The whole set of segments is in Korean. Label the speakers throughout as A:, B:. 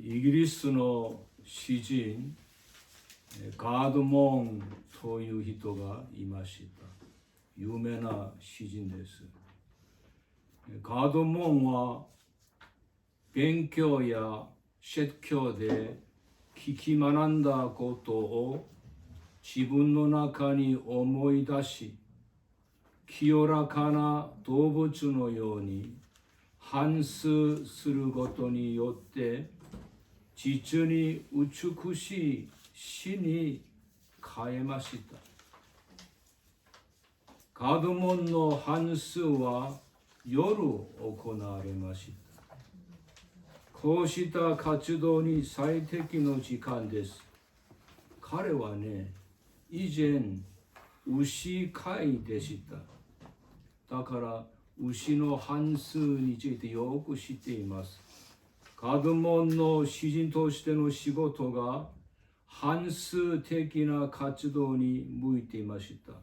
A: イギリスの詩人ガードモンという人がいました。有名な詩人です。ガードモンは勉強や説教で聞き学んだことを自分の中に思い出し、清らかな動物のように反芻することによって実に美しい詩に変えました。ガードモンの反芻は夜行われました。こうした活動に最適の時間です。彼はね、以前牛飼いでした。だから牛の反芻についてよく知っています。ガードモンの詩人としての仕事が反芻的な活動に向いていました。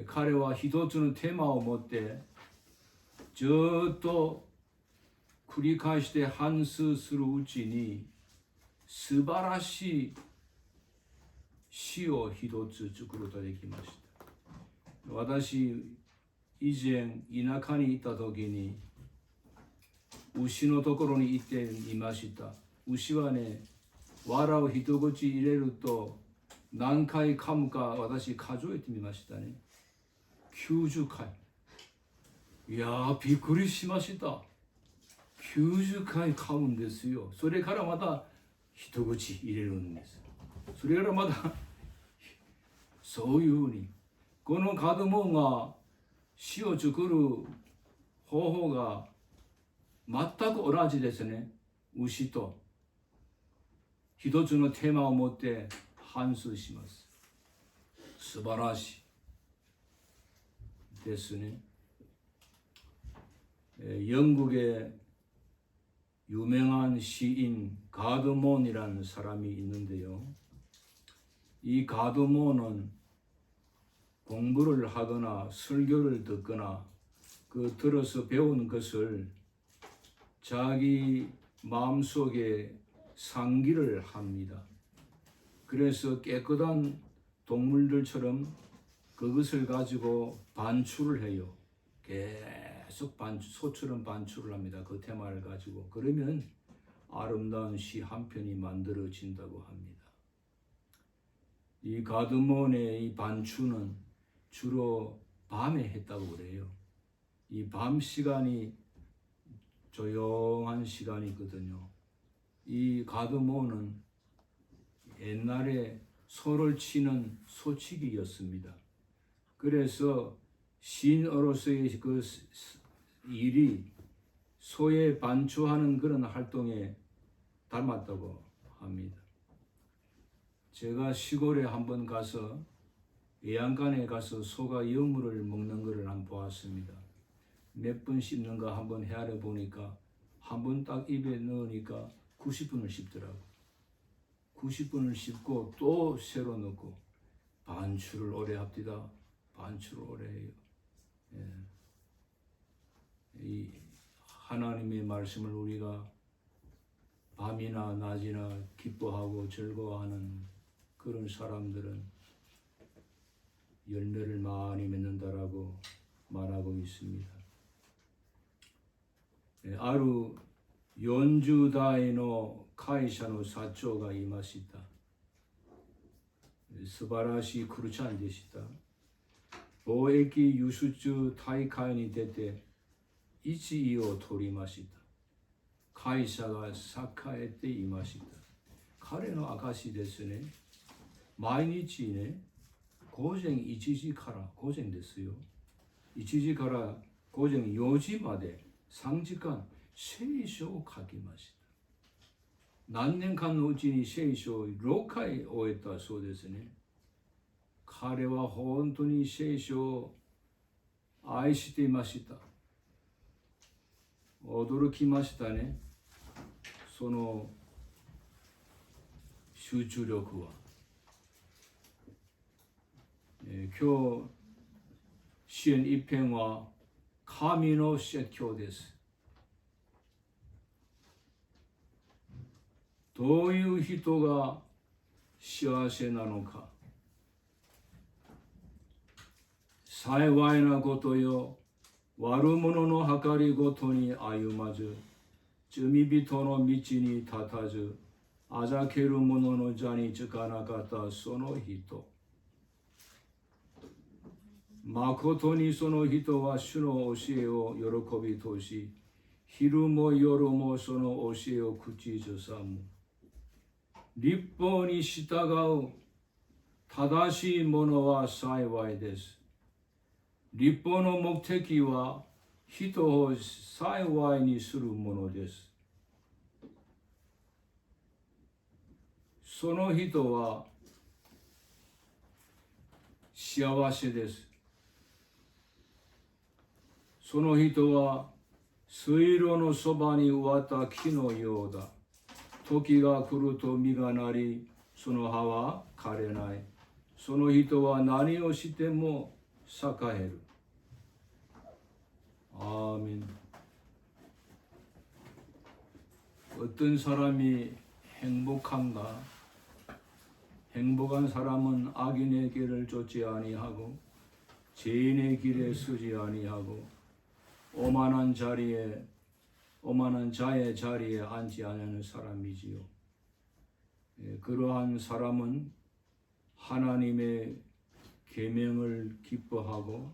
A: 彼は一つのテーマを持ってずっと繰り返して反芻するうちに素晴らしい詩を一つ作ることができました。私、以前田舎にいた時に牛のところに行ってみました。牛はね、藁を一口入れると何回噛むか私数えてみましたね。90回。いやー、びっくりしました。90回噛むんですよ。それからまた一口入れるんです。それからまたそういうふうに、このガードモンが詩を作る方法が全く同じですね。牛と一つのテーマを持って反芻します。素晴らしいですね。영국의 유명한 시인 가드몬이라는 사람이 있는데요. 이 가드몬은 공부를 하거나 설교를 듣거나 들어서 배운 것을 자기 마음속에 상기를 합니다. 그래서 깨끗한 동물들처럼 그것을 가지고 반출을 해요. 계속 소처럼 반출을 합니다. 그 테마를 가지고. 그러면 아름다운 시 한 편이 만들어진다고 합니다. 이 가드몬의 이 반추는 주로 밤에 했다고 그래요. 이 밤 시간이 조용한 시간이거든요. 이 가드몬은 옛날에 소를 치는 소치기였습니다. 그래서 시인으로서의 그 일이 소에 반추하는 그런 활동에 닮았다고 합니다. 제가 시골에 한번 가서 애양간에 가서 소가 여물을 먹는 것을 한번 보았습니다. 몇 번 씹는 거 한번 헤아려 보니까 한 번 딱 입에 넣으니까 90분을 씹더라고. 90분을 씹고 또 새로 넣고 반추를 오래 합디다. 반추를 오래 해요. 예. 이 하나님의 말씀을 우리가 밤이나 낮이나 기뻐하고 즐거워하는 그런 사람들은 열매를 많이 맺는다라고 말하고 있습니다. 아루40代の会社の社長がいました。素晴らしいクルチャンでした。貿易輸出大会に出て1位を取りました。会社が栄えていました。彼の証ですね。毎日ね、午前1時から午前ですよ。1時から午前4時まで3時間聖書を書きました。何年間のうちに聖書を6回終えたそうですね。彼は本当に聖書を愛していました。驚きましたね。その集中力は。今日詩編一編は神の説教です。どういう人が幸せなのか。幸いなことよ、悪者の計りごとに歩まず、罪人の道に立たず、あざける者の座につかなかったその人。まことにその人は主の教えを喜びとし、昼も夜もその教えを口ずさむ。律法に従う正しい者は幸いです。律法の目的は人を幸いにするものです。その人は幸せです。その人は水路のそばに植わった木のようだ。時が来ると実がなり、その葉は枯れない。その人は何をしても栄える。아멘. 어떤 사람이 행복한가? 행복한 사람은 악인의 길을 쫓지 아니하고 죄인의 길에 서지 아니하고 오만한 자의 자리에 앉지 않는 사람이지요. 그러한 사람은 하나님의 계명을 기뻐하고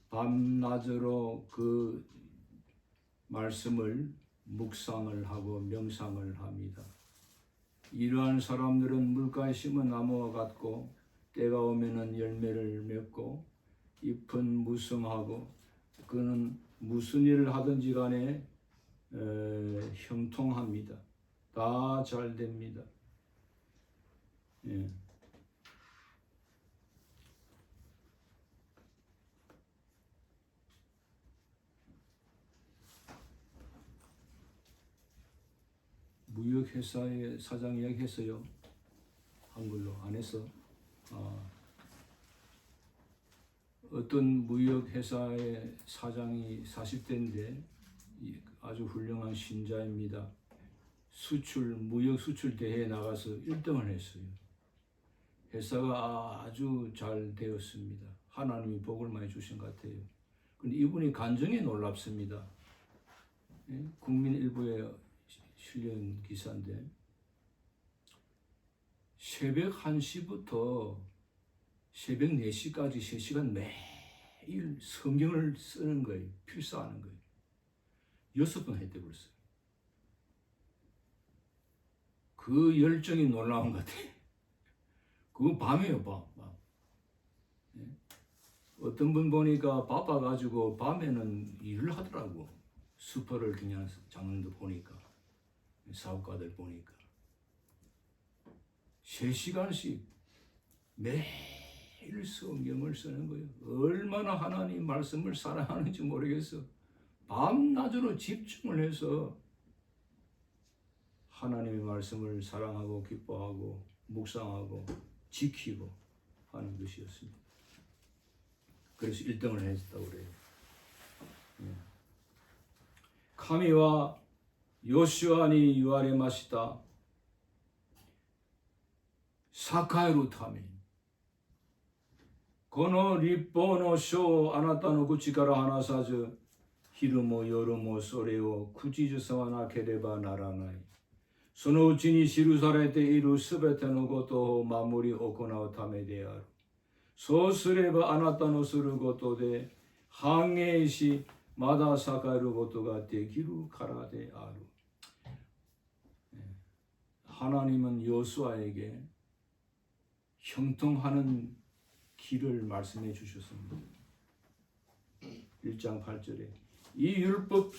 A: 밤낮으로 그 말씀을 묵상을 하고 명상을 합니다. 이러한 사람들은 물가에 심은 나무와 같고 때가 오면은 열매를 맺고 잎은 무성하고 그는 무슨 일을 하든지 간에 형통합니다. 다 잘 됩니다. 예. 무역회사의 사장 이야기했어요. 한글로 안 했어. 어떤 무역회사의 사장이 40대인데 아주 훌륭한 신자입니다. 무역 수출 대회에 나가서 1등을 했어요. 회사가 아주 잘 되었습니다. 하나님이 복을 많이 주신 것 같아요. 근데 이분이 간증이 놀랍습니다. 국민일보에 실린 기사인데 새벽 1시부터 새벽 4시까지 3시간 매일 성경을 쓰는 거예요. 필사하는 거예요. 6번 했대 벌써. 그 열정이 놀라운 것 같아요. 그거 밤이에요, 밤. 어떤 분 보니까 바빠가지고 밤에는 일을 하더라고. 슈퍼를 그냥 잡는 데 보니까. 사업가들 보니까 3시간씩 매일 성경을 쓰는 거예요. 얼마나 하나님 말씀을 사랑하는지 모르겠어. 밤낮으로 집중을 해서 하나님의 말씀을 사랑하고 기뻐하고 묵상하고 지키고 하는 것이었습니다. 그래서 1등을 했다고 그래요. 카미와 요시와니 유아레 마시다 사카이루 타미 고노 리포노 쇼 아나타노 구치카라 하나사즈 히르모 요르모 소레오 쿠지즈사와 나케레바 나라나이 소노 우치니 시루사레테 이루 스베테노 고토 마무리 오코나오 타메 데아루 소스레바 아나타노 스루 고토데 항해시 마다 사카이루 고토가 데기루 카라데 아루. 하나님은 여호수아에게 형통하는 길을 말씀해 주셨습니다. 1장 8절에 이 율법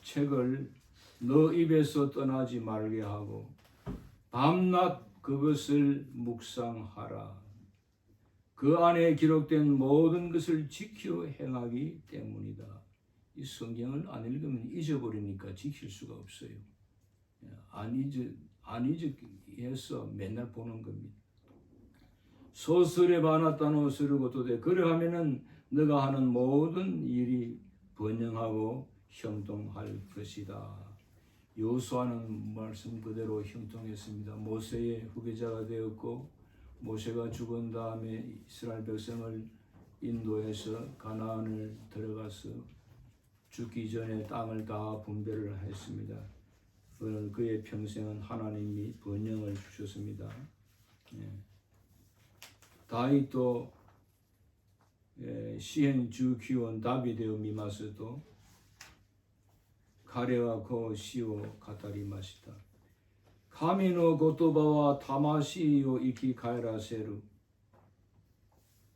A: 책을 너 입에서 떠나지 말게 하고 밤낮 그것을 묵상하라. 그 안에 기록된 모든 것을 지켜 행하기 때문이다. 이 성경을 안 읽으면 잊어버리니까 지킬 수가 없어요. 안 잊어서 맨날 보는 겁니다. 소설에 반았다노 스르고도되 그러하면은 너가 하는 모든 일이 번영하고 형통할 것이다. 여호수아는 말씀 그대로 형통했습니다. 모세의 후계자가 되었고 모세가 죽은 다음에 이스라엘 백성을 인도해서 가나안을 들어가서 죽기 전에 땅을 다 분배를 했습니다. 그의 평생은 하나님이 번영을 주셨습니다. 다윗도 시행 주 기원 다비데오 미마스도 가레와 고 시오 가타리 마시다. 카미노 고토바와 타마시요 이키 가이라세루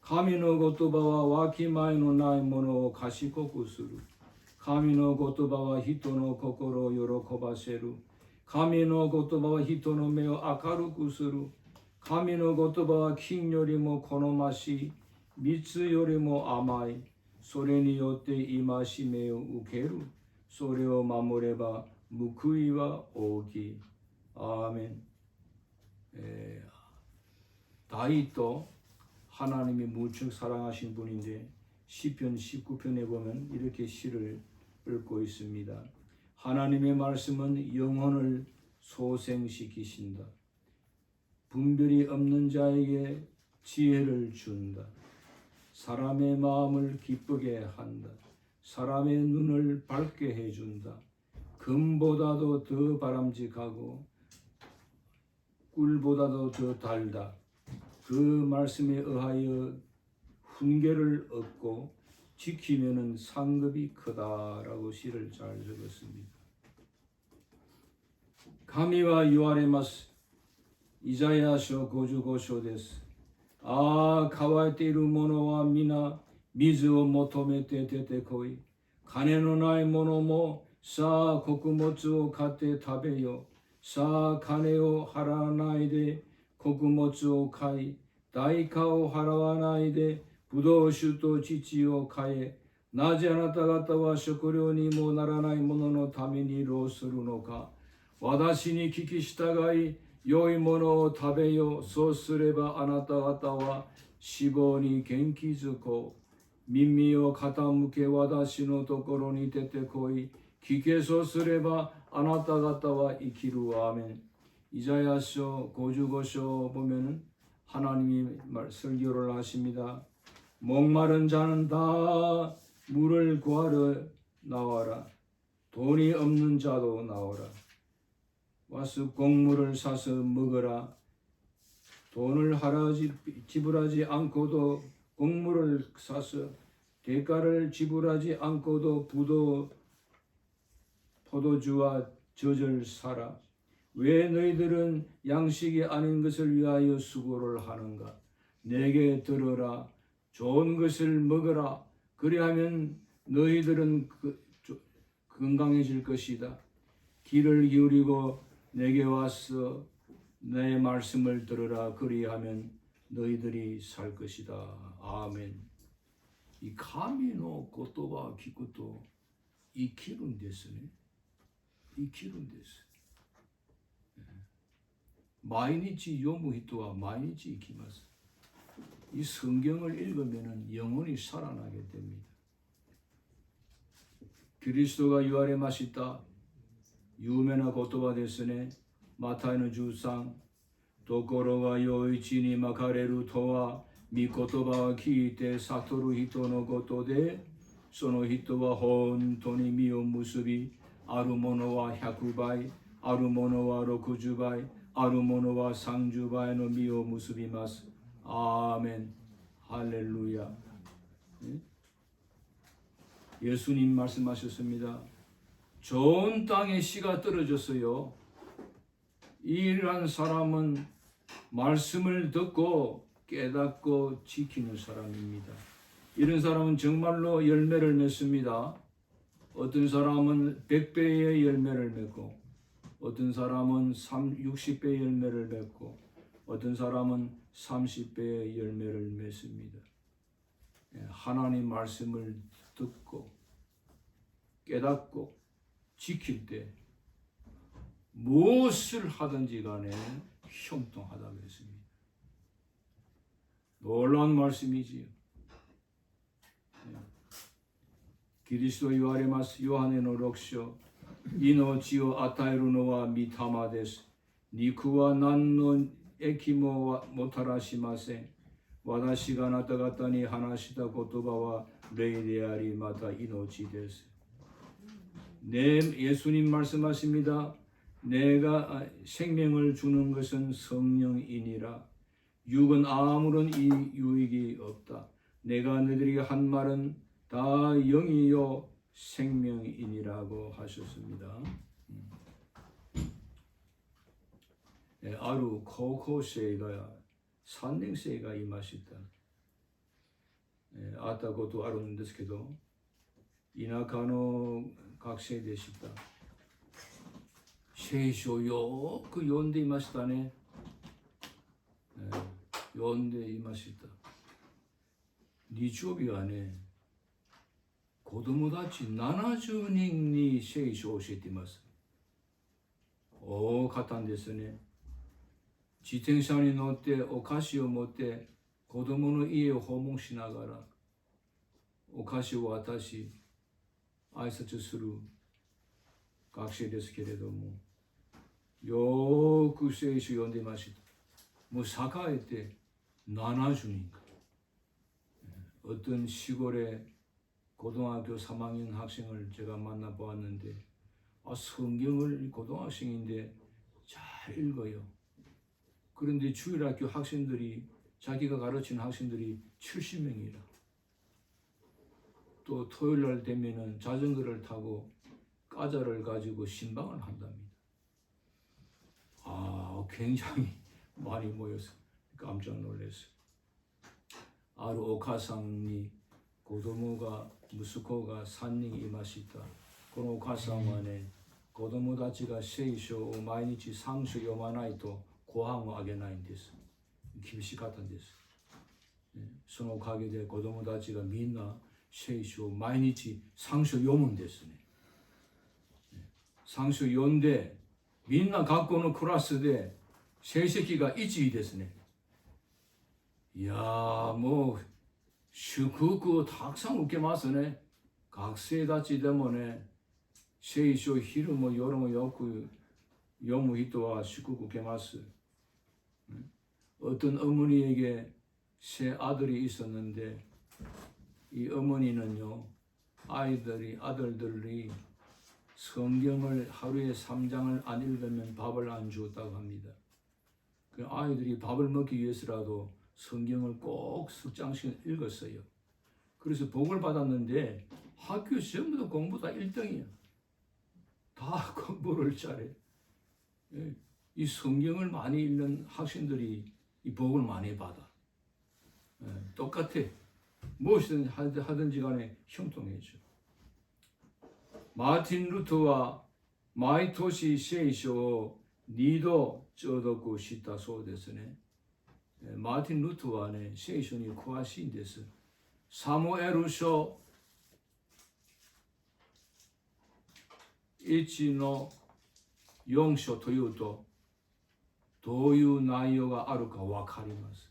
A: 카미노 고토바와 와키마이노 나이모노 가시코쿠스루 카미노 고토바와 히토노 코코로 요로코바세루 카미노 고토바와 히토노 메오 아카루쿠스루 카미노 고토바와 킹요리모 코노마시 미츠 요리모 아마이 소레니 요테 이마시 메오 우케루 소레오 마모레바 무쿠이와 오기. 아멘. 다윗도 하나님이 무척 사랑하신 분인데 시편 19편에 보면 이렇게 시를 읽고 있습니다. 하나님의 말씀은 영혼을 소생시키신다. 분별이 없는 자에게 지혜를 준다. 사람의 마음을 기쁘게 한다. 사람의 눈을 밝게 해준다. 금보다도 더 바람직하고 꿀보다도 더 달다. 그 말씀에 의하여 훈계를 얻고 지키면은 상급이 크다라고 시를 잘 적었습니다. 가미와 유아레마스 이자야쇼 고주고쇼 데스 아 카와이테루 모노와 미나 미즈오 모토메테 데테코이 가네노 나이 모노모 사 코쿠모츠오 카테 타베요 사 카네오 하라나이데 코쿠모츠오 카이 다이카오 하라와나이데 부도슈토 지치오 카에 나제 아나타 가타와 쇼쿠료니 모 나라나이 모노노 타미니 로스루노카 와다시니 키키시타가이 요이 모노 타베요 소스레바 아나타 가타와 시보니 겐키즈코 민미요 가타무케 와다시노 도코로니 데테코이 기케소 스레바 아나타 가타와 이키루 아멘. 이자야서 고주고쇼 보면은 하나님이 설교를 하십니다. 목마른 자는 다 물을 구하러 나와라. 돈이 없는 자도 나오라. 와서 곡물을 사서 먹어라. 돈을 지불하지 않고도 곡물을 사서 대가를 지불하지 않고도 포도주와 젖을 사라. 왜 너희들은 양식이 아닌 것을 위하여 수고를 하는가? 내게 들어라. 좋은 것을 먹어라. 그리하면 너희들은 건강해질 것이다. 귀를 기울이고 내게 와서 내 말씀을 들으라. 그리하면 너희들이 살 것이다. 아멘. 이 카미노 고토바 기쿠토 이키룬 데스네. 이키룬 데스. 마이니치 요무히토와 마이니치 이키마스. 이 성경을 읽으면 영혼이 살아나게 됩니다. 그리스도가 유아레 마시다. 유메나 고토바 데스네. 마타이노 주상 도코로가 요이치니 마카레루 토와 미코토바와 키이테 사토루 히토노 고토데 소노 히토와 혼토니 미오 무수비 아루모노와 샤쿠바이 아루모노와 로쿠주바이 아루모노와 상주바이노 미오 무수비마스. 아멘. 할렐루야. 예수님 말씀하셨습니다. 좋은 땅에 씨가 떨어졌어요. 이러한 사람은 말씀을 듣고 깨닫고 지키는 사람입니다. 이런 사람은 정말로 열매를 맺습니다. 어떤 사람은 100배의 열매를 맺고 어떤 사람은 60배의 열매를 맺고 어떤 사람은 30배의 열매를 맺습니다. 하나님 말씀을 듣고 깨닫고 지킬 때 무엇을 하든지 간에 형통하다고 했습니다. 놀라운 말씀이지요. 그리스도 요한의 노력쇼 命を与えるのは御霊です。肉は何の益ももたらしません。私があなた方に話した言葉は霊でありまた命です. 네, 예수님 말씀하십니다. 내가 생명을 주는 것은 성령이니라. 육은 아무런 유익이 없다. 내가 너희들에게 한 말은 다 영이요 생명이니라고 하셨습니다. 아루 코코세이가 산능세이가 이 맛이다. 아따고도 아루는 데스케도 이나카노 각세 되시다. 쉐이쇼요 그 요인데 이 맛이다네. 요인데 이 맛이다. 니주업이 안에 고도모다치 70人に聖書を教えています。大方ですね。自転車に乗ってお菓子を持って子供の家を訪問しながらお菓子を渡し挨拶する学生ですけれども、よく聖書を読んでいました。もう栄えて70人か。어떤 시골에 고등학교 3학년 학생을 제가 만나보았는데 성경을 고등학생인데 잘 읽어요. 그런데 주일학교 학생들이 자기가 가르치는 학생들이 70명이라. 또 토요일날 되면은 자전거를 타고 과자를 가지고 신방을 한답니다. 굉장히 많이 모여서 깜짝 놀랐어요. 아루 오카상이 고도모가 무스코가 산닝이 이마시다. 그 오카상만에 고도모다치가 세이쇼 마이니치 상수 요마나이토 고항을 하게 나인 데스.厳しかったんです。そのおかげで子供たちがみんな聖書を毎日3章読むんですね。3章読んでみんな学校のクラスで成績が1位ですね。いやーもう祝福をたくさん受けますね。学生たちでもね、聖書昼も夜もよく読む人は祝福受けます。어떤 어머니에게 세 아들이 있었는데 이 어머니는요 아들들이 성경을 하루에 3장을 안 읽으면 밥을 안 주었다고 합니다. 그 아이들이 밥을 먹기 위해서라도 성경을 꼭 석장씩 읽었어요. 그래서 복을 받았는데 학교 시험도 공부 다 1등이야. 다 공부를 잘해. 이 성경을 많이 읽는 학생들이 이 복을 많이 받아. 똑같아. 무엇이든 하든지 간에 형통해져. 마틴 루터와 마이토시 세이쇼 니도 쩌도고 싶다 소데스네. 마틴 루터와 네 세이쇼니 쿠아신 데스. 사무엘루쇼 이치노 용쇼 토유도 どういう内容があるか分かります。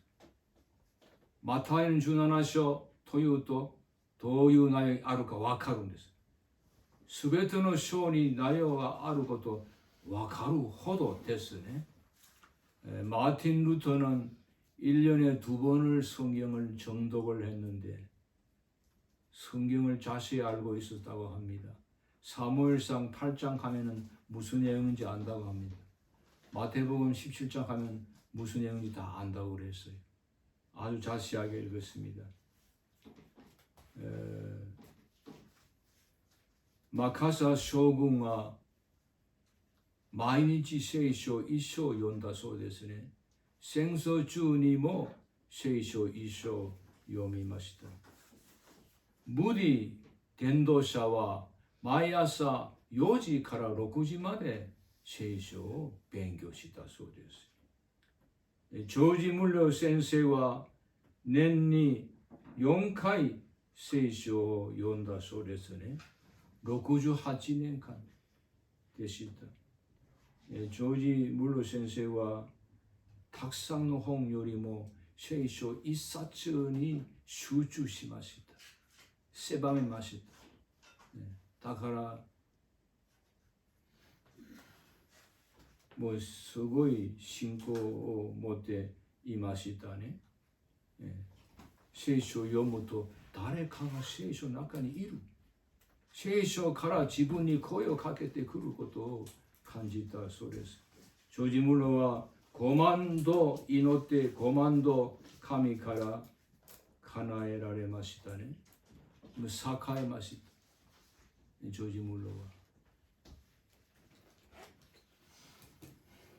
A: マタイの17章というとどういう内容があるか分かるんです。すべての章に内容があること分かるほどですね。마틴 루터는 1년에 2번을 성경을 정독을 했는데 성경을 자세히 알고 있었다고 합니다. 사무엘상 8장 하면은 무슨 내용인지 안다고 합니다. 마태복음 17장 하면 무슨 내용인지 다 안다고 그랬어요. 아주 자세하게 읽었습니다. 마카사 쇼군과 마이니치 세이쇼 이쇼 연다 소데스네. 생서 주니모 세이쇼 이쇼 요미마시다. 무디 덴도샤와 마이아사 4時から6時まで聖書を勉強したそうです。ジョージ・ムレー先生は年に4回聖書を読んだそうですね。68年間でした。ジョージ・ムレー先生はたくさんの本よりも聖書一冊に集中しました。狭めました。だからもうすごい信仰を持っていましたね。聖書を読むと誰かが聖書の中にいる。聖書から自分に声をかけてくることを感じたそうです。ジョージ・ムロは5万度祈って5万度神から叶えられましたね。栄えました。ジョージ・ムロは。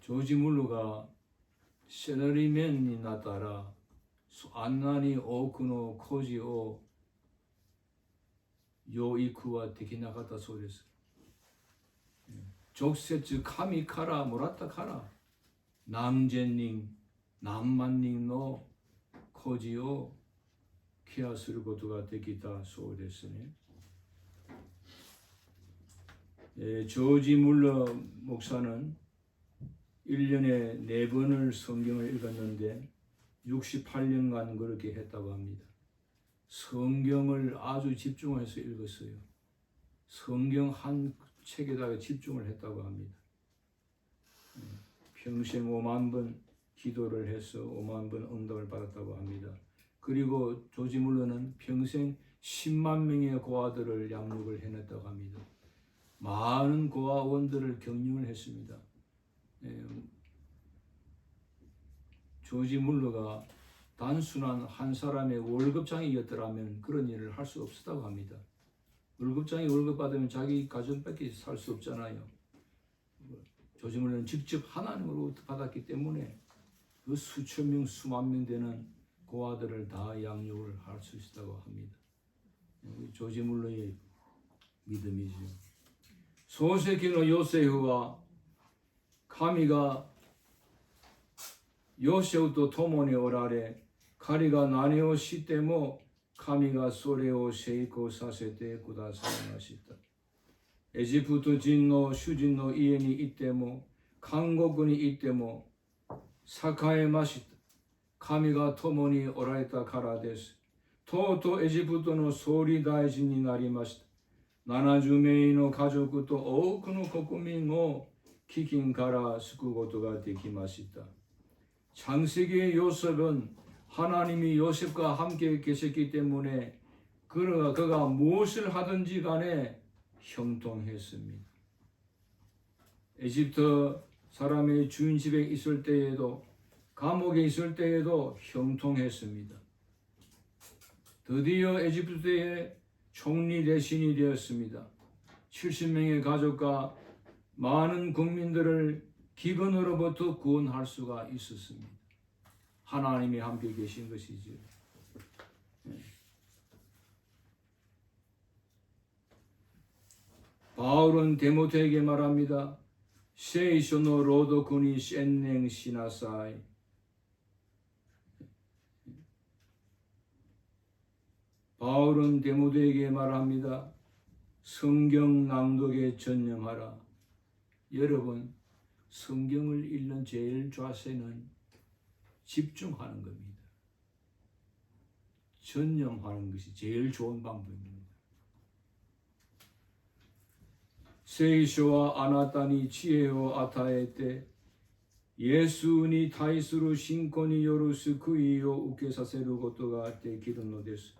A: ジョージ・ムロがセラリーメンになったらあんなに多くの孤児を養育はできなかったそうです。直接神からもらったから何千人何万人の孤児をケアすることができたそうですね。조지 물러 목사는 1년에 4번을 성경을 읽었는데 68년간 그렇게 했다고 합니다. 성경을 아주 집중해서 읽었어요. 성경 한 책에다가 집중을 했다고 합니다. 평생 5만 번 기도를 해서 5만 번 응답을 받았다고 합니다. 그리고 조지 물러는 평생 10만 명의 고아들을 양육을 해냈다고 합니다. 많은 고아원들을 경영을 했습니다. 조지 물러가 단순한 한 사람의 월급장이었더라면 그런 일을 할 수 없었다고 합니다. 월급장이 월급 받으면 자기 가정밖에 살 수 없잖아요. 조지 물러는 직접 하나님으로부터 받았기 때문에 그 수천 명, 수만 명 되는 고아들을 다 양육을 할 수 있다고 합니다. 조지 물러의 믿음이죠. 소세키노 요세프와神がヨセフと共におられ、彼が何をしても神がそれを成功させてくださいました。エジプト人の主人の家に行っても、監獄に行っても栄えました。神が共におられたからです。とうとうエジプトの総理大臣になりました。70名の家族と多くの国民を飢饉から救うことができました。창세기의 요셉은 하나님이 요셉과 함께 계셨기 때문에 그가 무엇을 하든지 간에 형통했습니다. 에집트 사람의 주인 집에 있을 때에도 감옥에 있을 때에도 형통했습니다. 드디어 에집트의 총리 대신이 되었습니다. 70명의 가족과 많은 국민들을 기근으로부터 구원할 수가 있었습니다. 하나님이 함께 계신 것이죠. 바울은 데모테에게 말합니다. 세이쇼노 로도쿠니 센냉 시나사이. 바울은 데모테에게 말합니다. 성경 낭독에 전념하라. 여러분, 성경을 읽는 제일 자세는 집중하는 겁니다. 전념하는 것이 제일 좋은 방법입니다. 세이쇼와 아나타니 지혜요 아타에테 예수니 타이스루 신코니 요루스 그이요 우케사세루 고토가 되기는 노데스.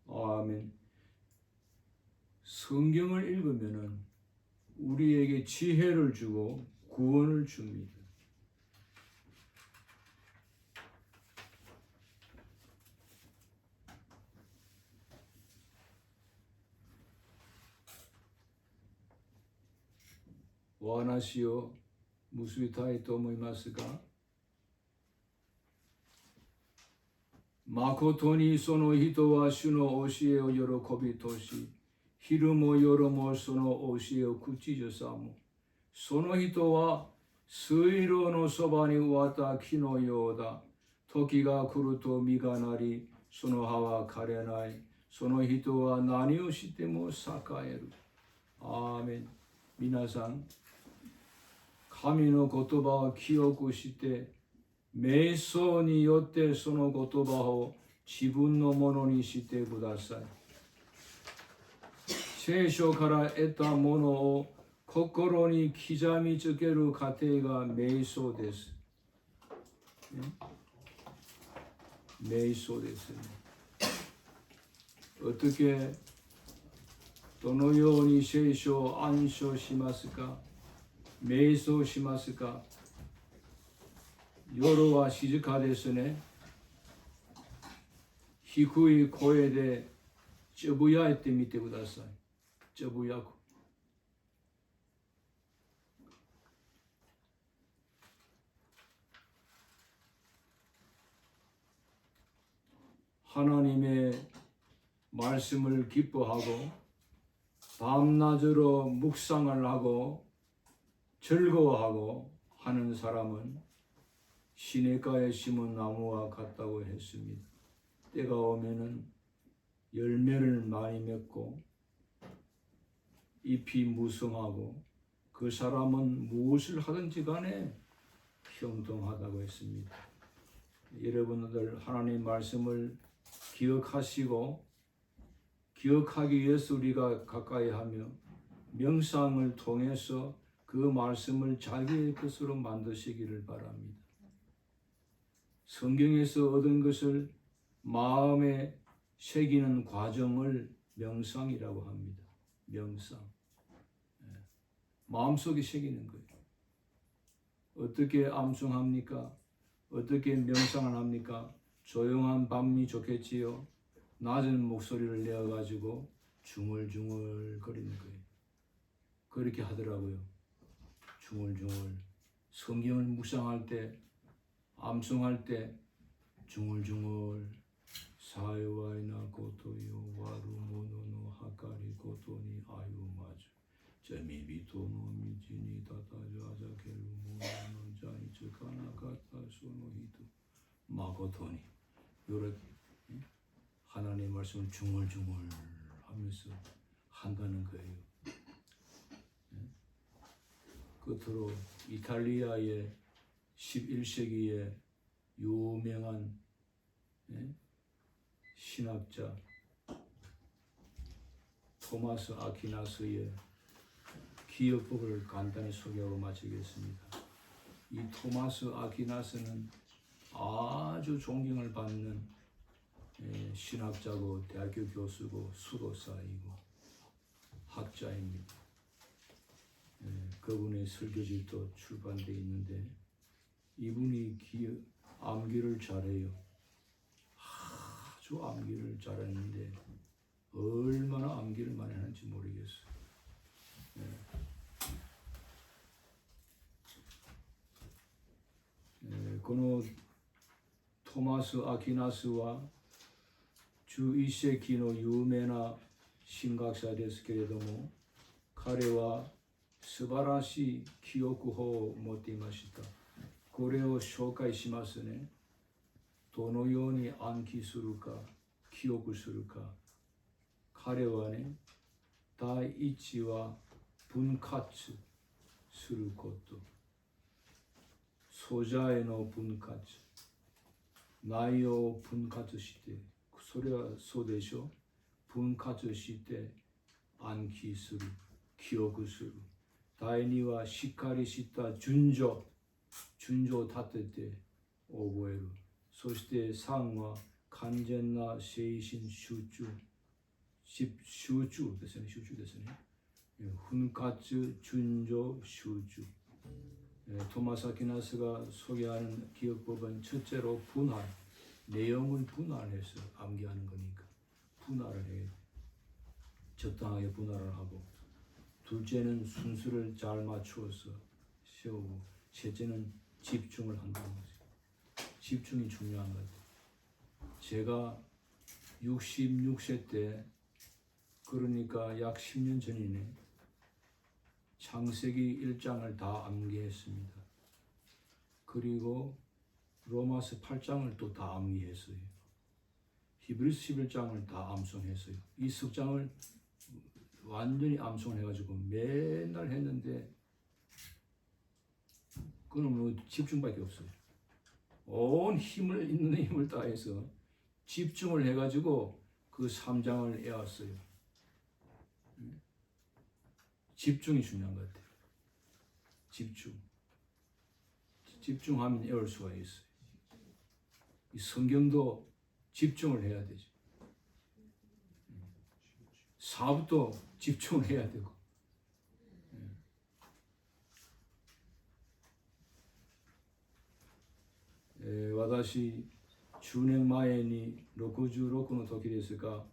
A: 아멘. 성경을 읽으면은 우리에게 지혜를 주고 구원을 줍니다. 와나시오 무수이타이 토모이마스가 마코토니 소노 히토와 슈노 오시에오 요로코비 토시 히르모 요로모 소노 오시에오 쿠치조 사무 소노 히토와 스이로 노 소바니 와타 키노 요다 토키가 쿠루토 미가 나리 소노 하와 카레나이 소노 히토와 나니오 시테모 사카에루. 아멘. 미나상 神の言葉を記憶して瞑想によってその言葉を自分のものにしてください。聖書から得たものを 코코로니 키자미 쯔케루 가테가 메이소 데스. 메이소 데스. 어떻게 도노요니 세이쇼 안쇼 시마스까? 메이소 시마스까? 요로와 시즈카 데스네. 히쿠이 코에데 쩌부야 에때 미테 구다사이. 쩌부야고. 하나님의 말씀을 기뻐하고 밤낮으로 묵상을 하고 즐거워하고 하는 사람은 시냇가에 심은 나무와 같다고 했습니다. 때가 오면은 열매를 많이 맺고 잎이 무성하고 그 사람은 무엇을 하든지 간에 형통하다고 했습니다. 여러분들 하나님 말씀을 기억하시고 기억하기 위해서 우리가 가까이 하며 명상을 통해서 그 말씀을 자기의 것으로 만드시기를 바랍니다. 성경에서 얻은 것을 마음에 새기는 과정을 명상이라고 합니다. 명상. 마음속에 새기는 거예요. 어떻게 암송합니까? 어떻게 명상을 합니까? 조용한 밤이 좋겠지요. 낮은 목소리를 내어가지고 중얼중얼 거리는 거예요. 그렇게 하더라고요. 중얼중얼. 성경을 묵상할 때, 암송할 때 중얼중얼. 사요와이나 고토요 와루모노노 하카리 고토니 아유마주 제미비토노 미지니 다다자자 게루모노노 자이츠 가나가타 소노히도 마고토니. 요렇게 하나님의 말씀을 중얼중얼 하면서 한다는 거예요. 끝으로 이탈리아의 11세기의 유명한 신학자 토마스 아퀴나스의 기억법을 간단히 소개하고 마치겠습니다. 이 토마스 아퀴나스는 아주 존경을 받는 신학자고 대학교 교수고 수도사이고 학자입니다. 그분의 설교집도 출판되어 있는데 이분이 암기를 잘해요. 아주 암기를 잘하는데 얼마나 암기를 많이 하는지 모르겠어요.この 토마스 아퀴나스와 주 1世紀の有名な神学者ですけれども、彼は素晴らしい記憶法を持っていました。これを紹介しますね。どのように暗記するか、記憶するか。彼はね、第一は分割すること。素材の分割。内容を分割して、それはそうでしょう。分割して暗記する、記憶する。第二はしっかりした順序を立てて覚える。そして三は完全な精神集中ですね。分割、順序、集中。토마스 아퀴나스가 소개하는 기억법은 첫째로 분할, 내용을 분할해서 암기하는 거니까 분할을 해야 돼. 적당하게 분할을 하고, 둘째는 순수를 잘 맞추어서 세우고, 셋째는 집중을 한다는 거지. 집중이 중요한 것 같아요. 제가 66세 때, 그러니까 약 10년 전이네. 창세기 1장을 다 암기했습니다. 그리고 로마서 8장을 또 다 암기했어요. 히브리서 11장을 다 암송했어요. 이 석장을 완전히 암송해가지고 맨날 했는데 그건 뭐 집중밖에 없어요. 온 힘을 있는 힘을 다해서 집중을 해가지고 그 3장을 외웠어요. 집중이 중요한 것 같아요. 집중하면 애울 수가 있어요. 이 성경도 집중을 해야 되죠. 사업도 집중을 해야 되고. 와다시 주냉 마에니 로쿠주の時ですが、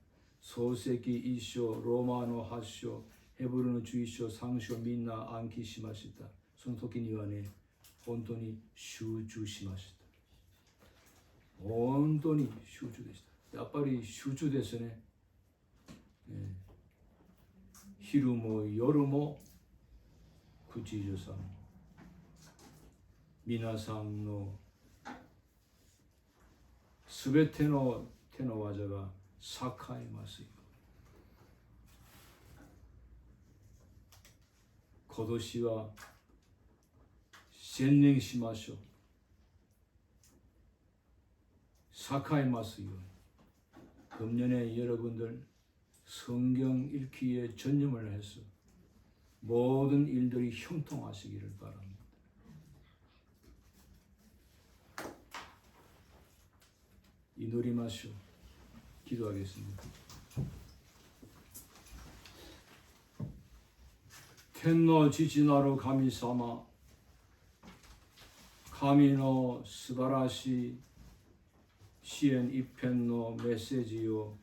A: 漱石一章、ローマの8章、ヘブルの11章、3章みんな暗記しました。その時にはね、本当に集中しました。本当に集中でした。やっぱり集中ですね。昼も夜も口ずさむ。皆さんのすべての手の技が栄えますよ。今年は専念しましょう。栄えますように。 금년에 여러분들 성경 읽기에 전념을 해서 모든 일들이 형통하시기를 바랍니다. 이祈りましょう。기도하겠습니다. 天の父なる神様、神の素晴らしい支援一編のメッセージを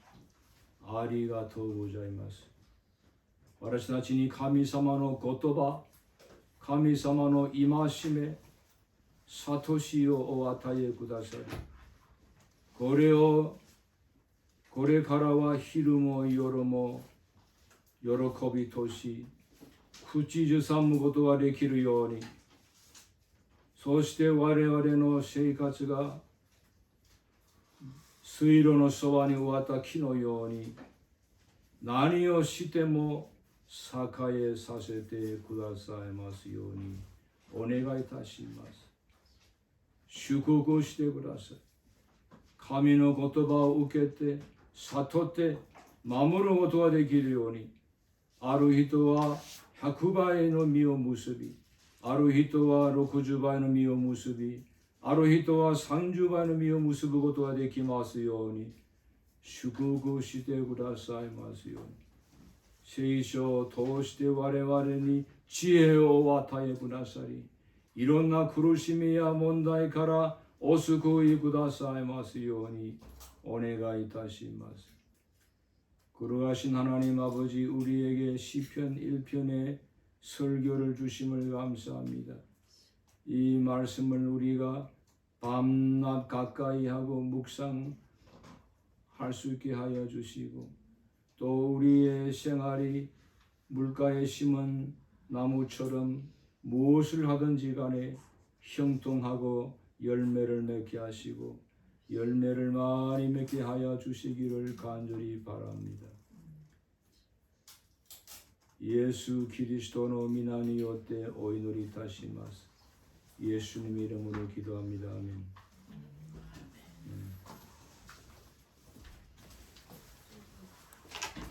A: ありがとうございます。私たちに神様の言葉、神様の戒め、諭しをお与えくださり、これからは昼も夜も喜びとし、口ずさむことができるように、そして我々の生活が水路のそばに植わった木のように、何をしても栄えさせてくださいますようにお願いいたします。祝福してください。神の言葉を受けて、悟って、守ることができるように、ある人は100倍の実を結び、ある人は60倍の実を結び、ある人は30倍の実を結ぶことができますように、祝福してくださいますように。聖書を通して我々に知恵をお与えくださり、いろんな苦しみや問題からお救いくださいますようにお願いいたします。 그러하신 하나님 아버지, 우리에게 시편 1편의 설교를 주심을 감사합니다. 이 말씀을 우리가 밤낮 가까이 하고 묵상할 수 있게 하여 주시고, 또 우리의 생활이 물가에 심은 나무처럼 무엇을 하든지 간에 형통하고 열매를 맺게 하시고 열매를 많이 맺게 하여 주시기를 간절히 바랍니다. 예수 그리스도의 미나니 요때 오祈りいたします。 예수님 이름으로 기도합니다. 아멘.